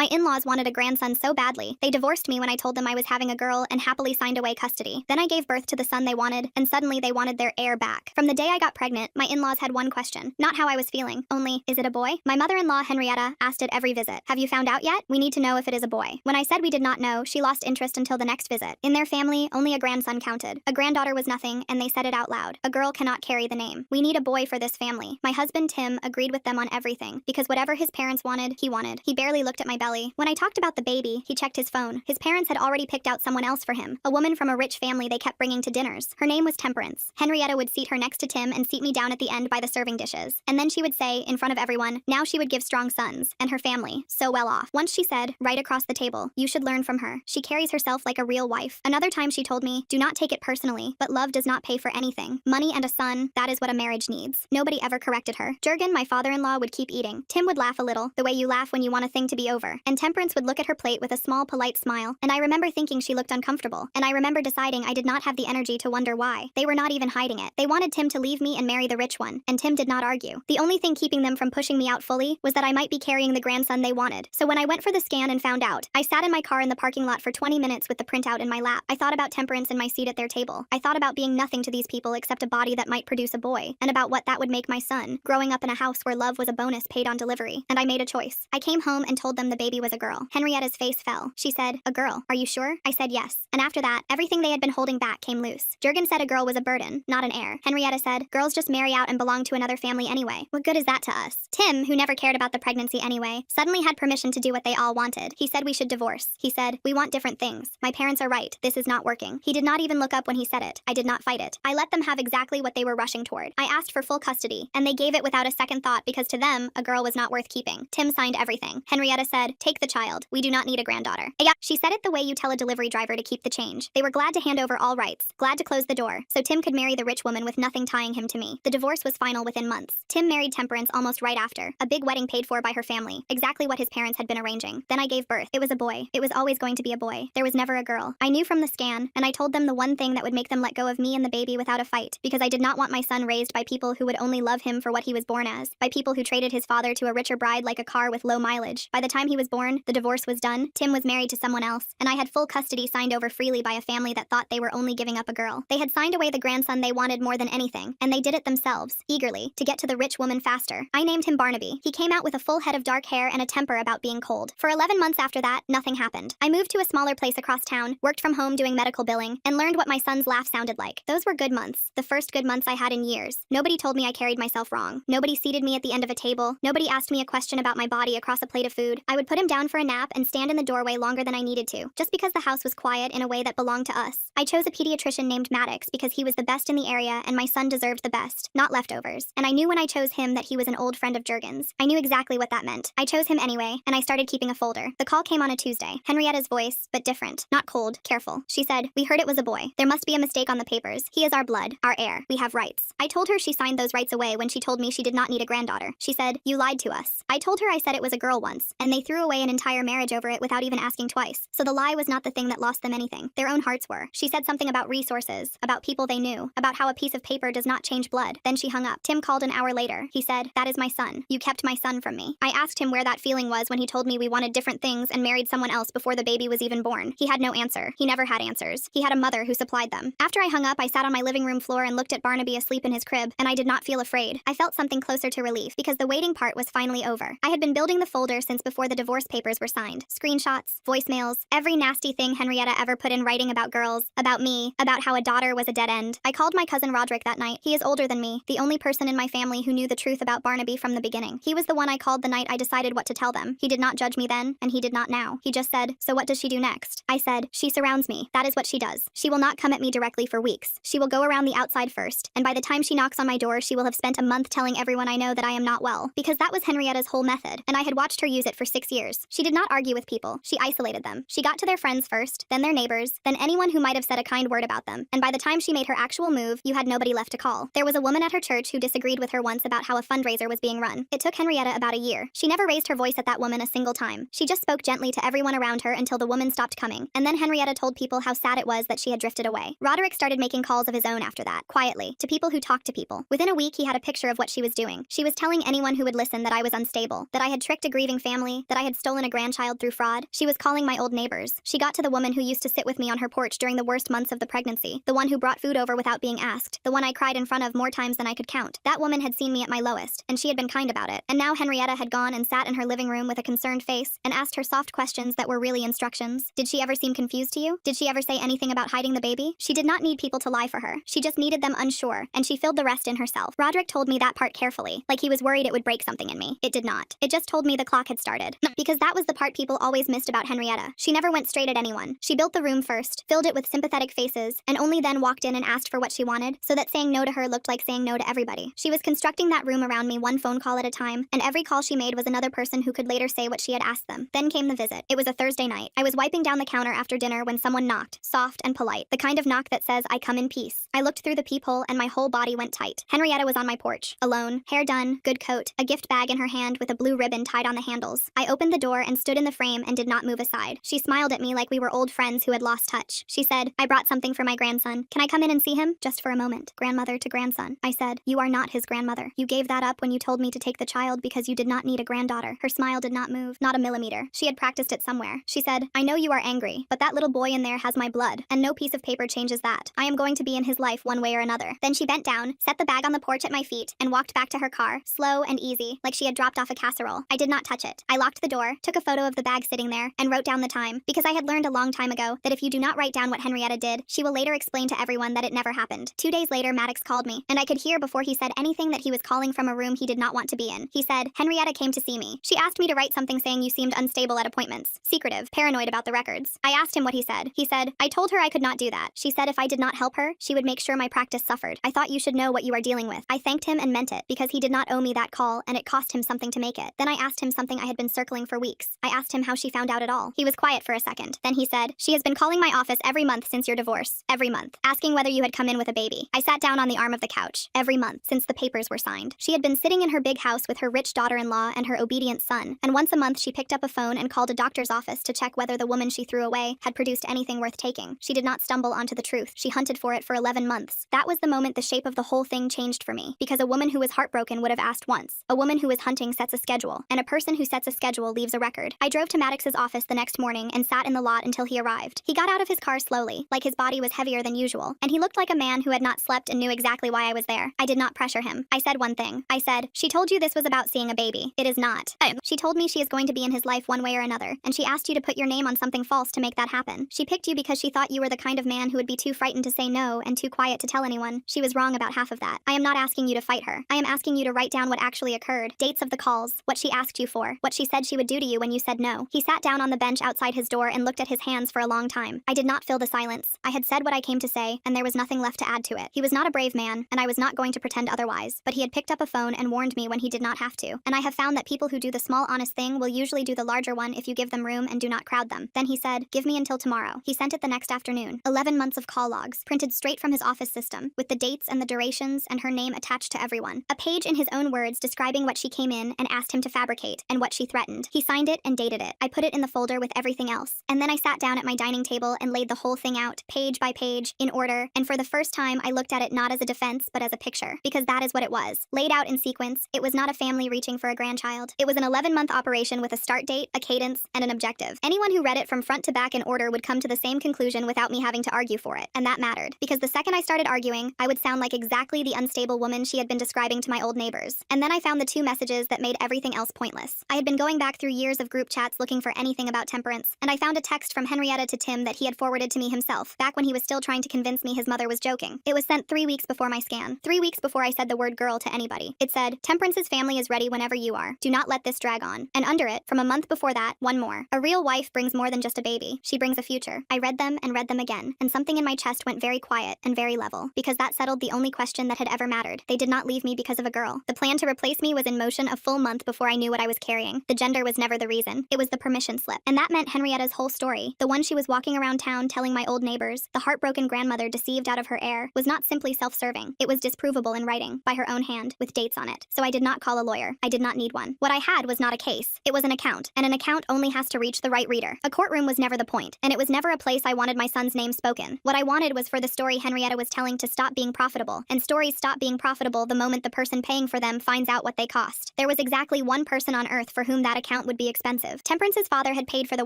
My in-laws wanted a grandson so badly. They divorced me when I told them I was having a girl and happily signed away custody. Then I gave birth to the son they wanted, and suddenly they wanted their heir back. From the day I got pregnant, my in-laws had one question. Not how I was feeling, only, is it a boy? My mother-in-law, Henrietta, asked at every visit, have you found out yet? We need to know if it is a boy. When I said we did not know, she lost interest until the next visit. In their family, only a grandson counted. A granddaughter was nothing, and they said it out loud. A girl cannot carry the name. We need a boy for this family. My husband, Tim, agreed with them on everything, because whatever his parents wanted, he wanted. He barely looked at my belly. When I talked about the baby, he checked his phone. His parents had already picked out someone else for him, a woman from a rich family they kept bringing to dinners. Her name was Temperance. Henrietta would seat her next to Tim and seat me down at the end by the serving dishes. And then she would say, in front of everyone, now she would give strong sons, and her family, so well off. Once she said, right across the table, you should learn from her. She carries herself like a real wife. Another time she told me, do not take it personally, but love does not pay for anything. Money and a son, that is what a marriage needs. Nobody ever corrected her. Jurgen, my father-in-law, would keep eating. Tim would laugh a little, the way you laugh when you want a thing to be over. And Temperance would look at her plate with a small, polite smile. And I remember thinking she looked uncomfortable. And I remember deciding I did not have the energy to wonder why. They were not even hiding it. They wanted Tim to leave me and marry the rich one. And Tim did not argue. The only thing keeping them from pushing me out fully was that I might be carrying the grandson they wanted. So when I went for the scan and found out, I sat in my car in the parking lot for 20 minutes with the printout in my lap. I thought about Temperance in my seat at their table. I thought about being nothing to these people except a body that might produce a boy, and about what that would make my son, growing up in a house where love was a bonus paid on delivery. And I made a choice. I came home and told them the baby was a girl. Henrietta's face fell. She said, a girl, are you sure? I said yes. And after that, everything they had been holding back came loose. Jurgen said a girl was a burden, not an heir. Henrietta said, girls just marry out and belong to another family anyway. What good is that to us? Tim, who never cared about the pregnancy anyway, suddenly had permission to do what they all wanted. He said we should divorce. He said, we want different things. My parents are right. This is not working. He did not even look up when he said it. I did not fight it. I let them have exactly what they were rushing toward. I asked for full custody, and they gave it without a second thought because to them, a girl was not worth keeping. Tim signed everything. Henrietta said, take the child. We do not need a granddaughter. Yeah, she said it the way you tell a delivery driver to keep the change. They were glad to hand over all rights, glad to close the door, so Tim could marry the rich woman with nothing tying him to me. The divorce was final within months. Tim married Temperance almost right after. A big wedding paid for by her family, exactly what his parents had been arranging. Then I gave birth. It was a boy. It was always going to be a boy. There was never a girl. I knew from the scan, and I told them the one thing that would make them let go of me and the baby without a fight, because I did not want my son raised by people who would only love him for what he was born as, by people who traded his father to a richer bride like a car with low mileage. By the time he was born, the divorce was done, Tim was married to someone else, and I had full custody signed over freely by a family that thought they were only giving up a girl. They had signed away the grandson they wanted more than anything, and they did it themselves, eagerly, to get to the rich woman faster. I named him Barnaby. He came out with a full head of dark hair and a temper about being cold. For 11 months after that, nothing happened. I moved to a smaller place across town, worked from home doing medical billing, and learned what my son's laugh sounded like. Those were good months, the first good months I had in years. Nobody told me I carried myself wrong. Nobody seated me at the end of a table. Nobody asked me a question about my body across a plate of food. I would put him down for a nap and stand in the doorway longer than I needed to, just because the house was quiet in a way that belonged to us. I chose a pediatrician named Maddox because he was the best in the area and my son deserved the best, not leftovers. And I knew when I chose him that he was an old friend of Jurgen's. I knew exactly what that meant. I chose him anyway, and I started keeping a folder. The call came on a Tuesday. Henrietta's voice, but different. Not cold, careful. She said, we heard it was a boy. There must be a mistake on the papers. He is our blood, our heir. We have rights. I told her she signed those rights away when she told me she did not need a granddaughter. She said, you lied to us. I told her I said it was a girl once, and they threw away an entire marriage over it without even asking twice. So the lie was not the thing that lost them anything. Their own hearts were. She said something about resources, about people they knew, about how a piece of paper does not change blood. Then she hung up. Tim called an hour later. He said, that is my son. You kept my son from me. I asked him where that feeling was when he told me we wanted different things and married someone else before the baby was even born. He had no answer. He never had answers. He had a mother who supplied them. After I hung up, I sat on my living room floor and looked at Barnaby asleep in his crib, and I did not feel afraid. I felt something closer to relief because the waiting part was finally over. I had been building the folder since before the divorce papers were signed. Screenshots, voicemails, every nasty thing Henrietta ever put in writing about girls, about me, about how a daughter was a dead end. I called my cousin Roderick that night. He is older than me, the only person in my family who knew the truth about Barnaby from the beginning. He was the one I called the night I decided what to tell them. He did not judge me then, and he did not now. He just said, so what does she do next? I said, she surrounds me. That is what she does. She will not come at me directly for weeks. She will go around the outside first, and by the time she knocks on my door, she will have spent a month telling everyone I know that I am not well, because that was Henrietta's whole method, and I had watched her use it for 6 years. She did not argue with people. She isolated them. She got to their friends first, then their neighbors, then anyone who might have said a kind word about them, and by the time she made her actual move, you had nobody left to call. There was a woman at her church who disagreed with her once about how a fundraiser was being run. It took Henrietta about a year. She never raised her voice at that woman a single time. She just spoke gently to everyone around her until the woman stopped coming, and then Henrietta told people how sad it was that she had drifted away. Roderick started making calls of his own after that, quietly, to people who talked to people. Within a week, he had a picture of what she was doing. She was telling anyone who would listen that I was unstable, that I had tricked a grieving family, that I had had stolen a grandchild through fraud. She was calling my old neighbors. She got to the woman who used to sit with me on her porch during the worst months of the pregnancy, the one who brought food over without being asked, the one I cried in front of more times than I could count. That woman had seen me at my lowest, and she had been kind about it. And now Henrietta had gone and sat in her living room with a concerned face and asked her soft questions that were really instructions. Did she ever seem confused to you? Did she ever say anything about hiding the baby? She did not need people to lie for her. She just needed them unsure, and she filled the rest in herself. Roderick told me that part carefully, like he was worried it would break something in me. It did not. It just told me the clock had started. Because that was the part people always missed about Henrietta. She never went straight at anyone. She built the room first, filled it with sympathetic faces, and only then walked in and asked for what she wanted, so that saying no to her looked like saying no to everybody. She was constructing that room around me one phone call at a time, and every call she made was another person who could later say what she had asked them. Then came the visit. It was a Thursday night. I was wiping down the counter after dinner when someone knocked, soft and polite, the kind of knock that says, "I come in peace." I looked through the peephole and my whole body went tight. Henrietta was on my porch, alone, hair done, good coat, a gift bag in her hand with a blue ribbon tied on the handles. I opened the door and stood in the frame and did not move aside. She smiled at me like we were old friends who had lost touch. She said, "I brought something for my grandson. Can I come in and see him?" Just for a moment. Grandmother to grandson. I said, "You are not his grandmother. You gave that up when you told me to take the child because you did not need a granddaughter." Her smile did not move, not a millimeter. She had practiced it somewhere. She said, "I know you are angry, but that little boy in there has my blood, and no piece of paper changes that. I am going to be in his life one way or another." Then she bent down, set the bag on the porch at my feet, and walked back to her car, slow and easy, like she had dropped off a casserole. I did not touch it. I locked the door, took a photo of the bag sitting there, and wrote down the time, because I had learned a long time ago that if you do not write down what Henrietta did, she will later explain to everyone that it never happened. 2 days later, Maddox called me, and I could hear before he said anything that he was calling from a room he did not want to be in. He said, "Henrietta came to see me. She asked me to write something saying you seemed unstable at appointments, secretive, paranoid about the records." I asked him what he said. He said, "I told her I could not do that. She said if I did not help her, she would make sure my practice suffered. I thought you should know what you are dealing with." I thanked him and meant it, because he did not owe me that call, and it cost him something to make it. Then I asked him something I had been circling for weeks. I asked him how she found out at all. He was quiet for a second. Then he said, "She has been calling my office every month since your divorce. Every month. Asking whether you had come in with a baby." I sat down on the arm of the couch. Every month, since the papers were signed. She had been sitting in her big house with her rich daughter-in-law and her obedient son, and once a month she picked up a phone and called a doctor's office to check whether the woman she threw away had produced anything worth taking. She did not stumble onto the truth. She hunted for it for 11 months. That was the moment the shape of the whole thing changed for me, because a woman who was heartbroken would have asked once. A woman who is hunting sets a schedule, and a person who sets a schedule leaves a record. I drove to Maddox's office the next morning and sat in the lot until he arrived. He got out of his car slowly, like his body was heavier than usual, and he looked like a man who had not slept and knew exactly why I was there. I did not pressure him. I said one thing. I said, "She told you this was about seeing a baby. It is not. She told me she is going to be in his life one way or another, and she asked you to put your name on something false to make that happen. She picked you because she thought you were the kind of man who would be too frightened to say no and too quiet to tell anyone. She was wrong about half of that. I am not asking you to fight her. I am asking you to write down what actually occurred, dates of the calls, what she asked you for, what she said she would do to you when you said no." He sat down on the bench outside his door and looked at his hands for a long time. I did not fill the silence. I had said what I came to say, and there was nothing left to add to it. He was not a brave man, and I was not going to pretend otherwise, but he had picked up a phone and warned me when he did not have to, and I have found that people who do the small honest thing will usually do the larger one if you give them room and do not crowd them. Then he said, "Give me until tomorrow." He sent it the next afternoon. 11 months of call logs, printed straight from his office system, with the dates and the durations and her name attached to everyone. A page in his own words describing what she came in and asked him to fabricate, and what she threatened. He signed it and dated it. I put it in the folder with everything else, and then I sat down at my dining table and laid the whole thing out, page by page, in order, and for the first time I looked at it not as a defense but as a picture, because that is what it was. Laid out in sequence, it was not a family reaching for a grandchild. It was an 11-month operation with a start date, a cadence, and an objective. Anyone who read it from front to back in order would come to the same conclusion without me having to argue for it, and that mattered, because the second I started arguing, I would sound like exactly the unstable woman she had been describing to my old neighbors. And then I found the 2 messages that made everything else pointless. I had been going back through years of group chats looking for anything about temperance, and I found a text from Henrietta to Tim that he had forwarded to me himself, back when he was still trying to convince me his mother was joking. It was sent 3 weeks before my scan. 3 weeks before I said the word girl to anybody. It said, "Temperance's family is ready whenever you are. Do not let this drag on." And under it, from a month before that, one more. "A real wife brings more than just a baby. She brings a future." I read them and read them again, and something in my chest went very quiet and very level, because that settled the only question that had ever mattered. They did not leave me because of a girl. The plan to replace me was in motion a full month before I knew what I was carrying. The gender was never the reason. It was the permission slip. And that meant Henrietta's whole story, the one she was walking around town telling my old neighbors, the heartbroken grandmother deceived out of her heir, was not simply self-serving. It was disprovable in writing, by her own hand, with dates on it. So I did not call a lawyer. I did not need one. What I had was not a case. It was an account, and an account only has to reach the right reader. A courtroom was never the point, and it was never a place I wanted my son's name spoken. What I wanted was for the story Henrietta was telling to stop being profitable, and stories stop being profitable the moment the person paying for them finds out what they cost. There was exactly one person on earth for whom that account account would be expensive. Temperance's father had paid for the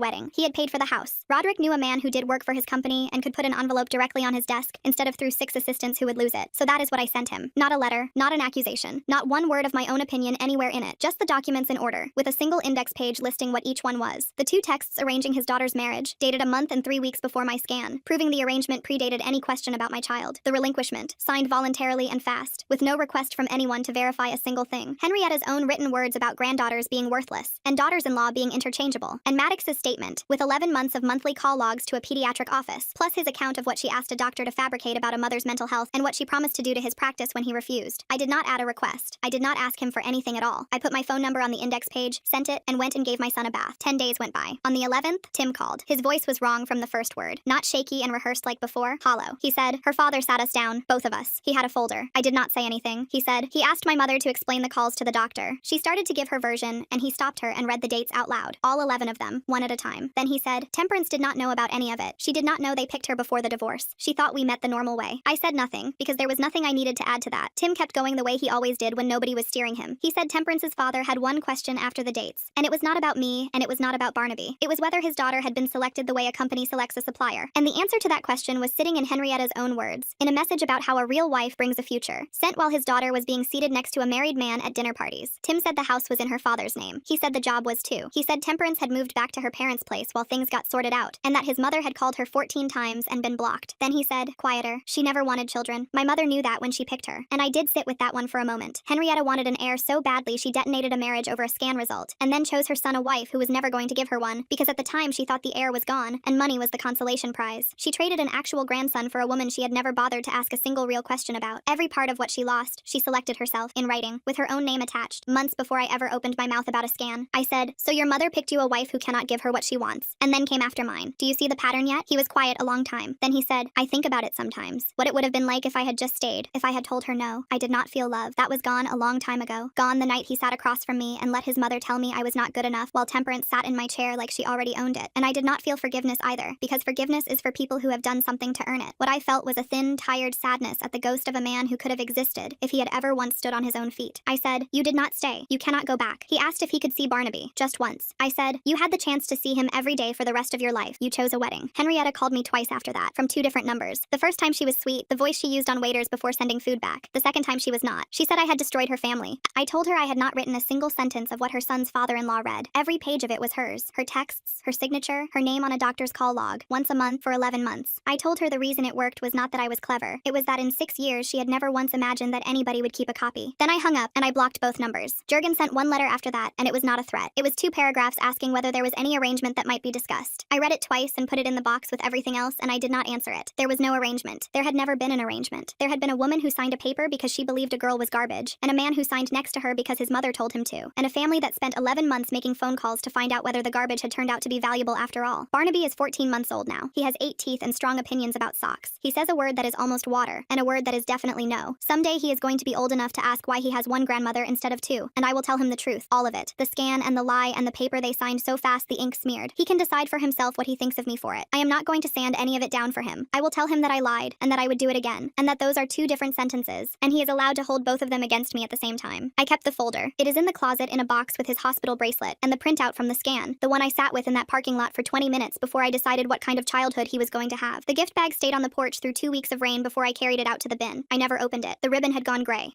wedding. He had paid for the house. Roderick knew a man who did work for his company and could put an envelope directly on his desk instead of through 6 assistants who would lose it. So that is what I sent him. Not a letter, not an accusation, not one word of my own opinion anywhere in it. Just the documents in order, with a single index page listing what each one was. The 2 texts arranging his daughter's marriage, dated a month and 3 weeks before my scan, proving the arrangement predated any question about my child. The relinquishment, signed voluntarily and fast, with no request from anyone to verify a single thing. Henrietta's own written words about granddaughters being worthless, and daughters-in-law being interchangeable. And Maddox's statement, with 11 months of monthly call logs to a pediatric office, plus his account of what she asked a doctor to fabricate about a mother's mental health and what she promised to do to his practice when he refused. I did not add a request. I did not ask him for anything at all. I put my phone number on the index page, sent it, and went and gave my son a bath. 10 days went by. On the 11th, Tim called. His voice was wrong from the first word. Not shaky and rehearsed like before, hollow. He said, her father sat us down, both of us. He had a folder. I did not say anything. He said, he asked my mother to explain the calls to the doctor. She started to give her version, and he stopped her and read the dates out loud. All 11 of them, one at a time. Then he said, Temperance did not know about any of it. She did not know they picked her before the divorce. She thought we met the normal way. I said nothing, because there was nothing I needed to add to that. Tim kept going the way he always did when nobody was steering him. He said Temperance's father had one question after the dates, and it was not about me, and it was not about Barnaby. It was whether his daughter had been selected the way a company selects a supplier. And the answer to that question was sitting in Henrietta's own words, in a message about how a real wife brings a future, sent while his daughter was being seated next to a married man at dinner parties. Tim said the house was in her father's name. He said the job was too. He said Temperance had moved back to her parents' place while things got sorted out, and that his mother had called her 14 times and been blocked. Then he said, quieter, she never wanted children. My mother knew that when she picked her. And I did sit with that one for a moment. Henrietta wanted an heir so badly she detonated a marriage over a scan result, and then chose her son a wife who was never going to give her one, because at the time she thought the heir was gone, and money was the consolation prize. She traded an actual grandson for a woman she had never bothered to ask a single real question about. Every part of what she lost, she selected herself, in writing, with her own name attached, months before I ever opened my mouth about a scan. I said, so your mother picked you a wife who cannot give her what she wants, and then came after mine. Do you see the pattern yet? He was quiet a long time. Then he said, I think about it sometimes. What it would have been like if I had just stayed, if I had told her no. I did not feel love. That was gone a long time ago. Gone the night he sat across from me and let his mother tell me I was not good enough while Temperance sat in my chair like she already owned it. And I did not feel forgiveness either, because forgiveness is for people who have done something to earn it. What I felt was a thin, tired sadness at the ghost of a man who could have existed if he had ever once stood on his own feet. I said, you did not stay. You cannot go back. He asked if he could see Barnaby, just once. I said, you had the chance to see him every day for the rest of your life. You chose a wedding. Henrietta called me twice after that, from 2 different numbers. The first time she was sweet, the voice she used on waiters before sending food back. The second time she was not. She said I had destroyed her family. I told her I had not written a single sentence of what her son's father-in-law read. Every page of it was hers. Her texts, her signature, her name on a doctor's call log, once a month for 11 months. I told her the reason it worked was not that I was clever. It was that in 6 years she had never once imagined that anybody would keep a copy. Then I hung up, and I blocked both numbers. Jurgen sent one letter after that, and it was not a threat. It was 2 paragraphs asking whether there was any arrangement that might be discussed. I read it twice and put it in the box with everything else, and I did not answer it. There was no arrangement. There had never been an arrangement. There had been a woman who signed a paper because she believed a girl was garbage, and a man who signed next to her because his mother told him to, and a family that spent 11 months making phone calls to find out whether the garbage had turned out to be valuable after all. Barnaby is 14 months old now. He has 8 teeth and strong opinions about socks. He says a word that is almost water, and a word that is definitely no. Someday he is going to be old enough to ask why he has 1 grandmother instead of 2, and I will tell him the truth, all of it. The scan and the lie and the paper they signed so fast the ink smeared. He can decide for himself what he thinks of me for it. I am not going to sand any of it down for him. I will tell him that I lied, and that I would do it again, and that those are 2 different sentences, and he is allowed to hold both of them against me at the same time. I kept the folder. It is in the closet in a box with his hospital bracelet, and the printout from the scan, the one I sat with in that parking lot for 20 minutes before I decided what kind of childhood he was going to have. The gift bag stayed on the porch through 2 weeks of rain before I carried it out to the bin. I never opened it. The ribbon had gone gray.